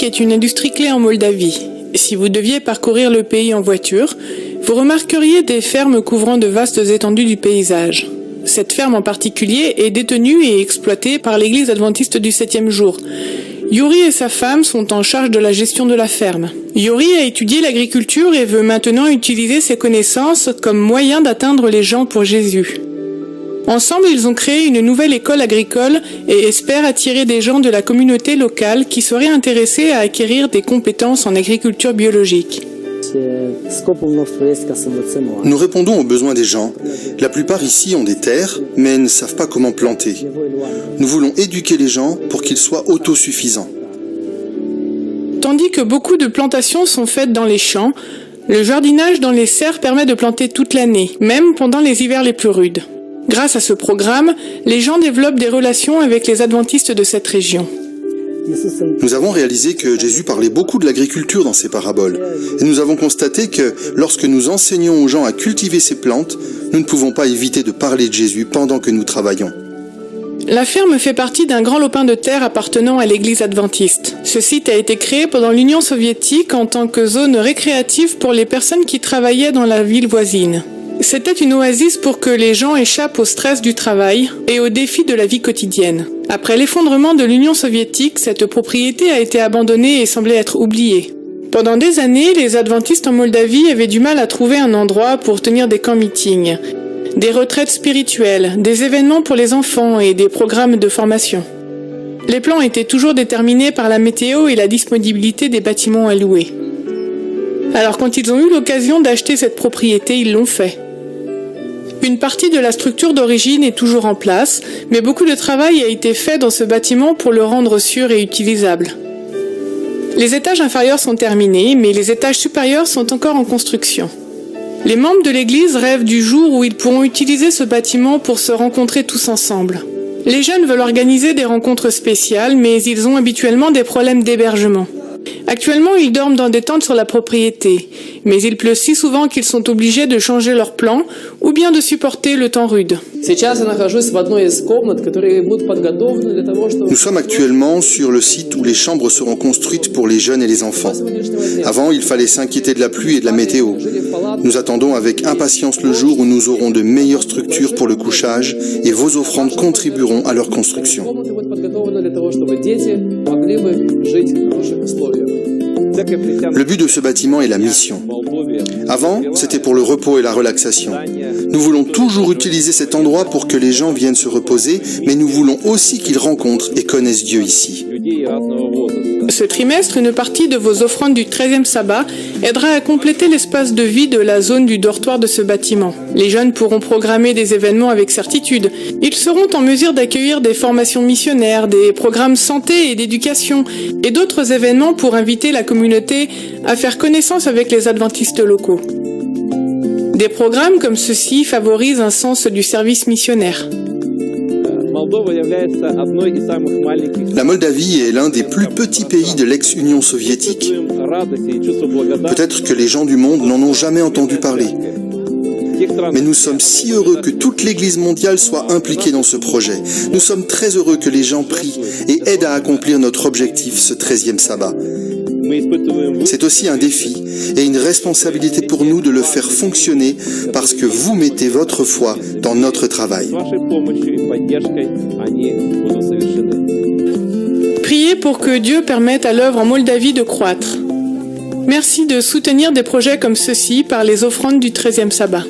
soviétique est une industrie clé en Moldavie. Si vous deviez parcourir le pays en voiture, vous remarqueriez des fermes couvrant de vastes étendues du paysage. Cette ferme en particulier est détenue et exploitée par l'église adventiste du 7e jour. Yuri et sa femme sont en charge de la gestion de la ferme. Yuri a étudié l'agriculture et veut maintenant utiliser ses connaissances comme moyen d'atteindre les gens pour Jésus. Ensemble, ils ont créé une nouvelle école agricole et espèrent attirer des gens de la communauté locale qui seraient intéressés à acquérir des compétences en agriculture biologique. Nous répondons aux besoins des gens. La plupart ici ont des terres, mais ne savent pas comment planter. Nous voulons éduquer les gens pour qu'ils soient autosuffisants. Tandis que beaucoup de plantations sont faites dans les champs, le jardinage dans les serres permet de planter toute l'année, même pendant les hivers les plus rudes. Grâce à ce programme, les gens développent des relations avec les adventistes de cette région. Nous avons réalisé que Jésus parlait beaucoup de l'agriculture dans ses paraboles. Et nous avons constaté que lorsque nous enseignons aux gens à cultiver ces plantes, nous ne pouvons pas éviter de parler de Jésus pendant que nous travaillons. La ferme fait partie d'un grand lopin de terre appartenant à l'église adventiste. Ce site a été créé pendant l'Union soviétique en tant que zone récréative pour les personnes qui travaillaient dans la ville voisine. C'était une oasis pour que les gens échappent au stress du travail et aux défis de la vie quotidienne. Après l'effondrement de l'Union soviétique, cette propriété a été abandonnée et semblait être oubliée. Pendant des années, les adventistes en Moldavie avaient du mal à trouver un endroit pour tenir des camps-meetings, des retraites spirituelles, des événements pour les enfants et des programmes de formation. Les plans étaient toujours déterminés par la météo et la disponibilité des bâtiments à louer. Alors quand ils ont eu l'occasion d'acheter cette propriété, ils l'ont fait. Une partie de la structure d'origine est toujours en place, mais beaucoup de travail a été fait dans ce bâtiment pour le rendre sûr et utilisable. Les étages inférieurs sont terminés, mais les étages supérieurs sont encore en construction. Les membres de l'église rêvent du jour où ils pourront utiliser ce bâtiment pour se rencontrer tous ensemble. Les jeunes veulent organiser des rencontres spéciales, mais ils ont habituellement des problèmes d'hébergement. Actuellement, ils dorment dans des tentes sur la propriété, mais il pleut si souvent qu'ils sont obligés de changer leur plan ou bien de supporter le temps rude. Nous sommes actuellement sur le site où les chambres seront construites pour les jeunes et les enfants. Avant, il fallait s'inquiéter de la pluie et de la météo. Nous attendons avec impatience le jour où nous aurons de meilleures structures pour le couchage et vos offrandes contribueront à leur construction. Le but de ce bâtiment est la mission. Avant, c'était pour le repos et la relaxation. Nous voulons toujours utiliser cet endroit pour que les gens viennent se reposer, mais nous voulons aussi qu'ils rencontrent et connaissent Dieu ici. Ce trimestre, une partie de vos offrandes du 13e sabbat aidera à compléter l'espace de vie de la zone du dortoir de ce bâtiment. Les jeunes pourront programmer des événements avec certitude. Ils seront en mesure d'accueillir des formations missionnaires, des programmes santé et d'éducation, et d'autres événements pour inviter la communauté à faire connaissance avec les adventistes locaux. Des programmes comme ceux-ci favorisent un sens du service missionnaire. La Moldavie est l'un des plus petits pays de l'ex-Union soviétique. Peut-être que les gens du monde n'en ont jamais entendu parler. Mais nous sommes si heureux que toute l'Église mondiale soit impliquée dans ce projet. Nous sommes très heureux que les gens prient et aident à accomplir notre objectif, ce 13e sabbat. C'est aussi un défi et une responsabilité pour nous de le faire fonctionner parce que vous mettez votre foi dans notre travail. Priez pour que Dieu permette à l'œuvre en Moldavie de croître. Merci de soutenir des projets comme ceux-ci par les offrandes du 13e sabbat.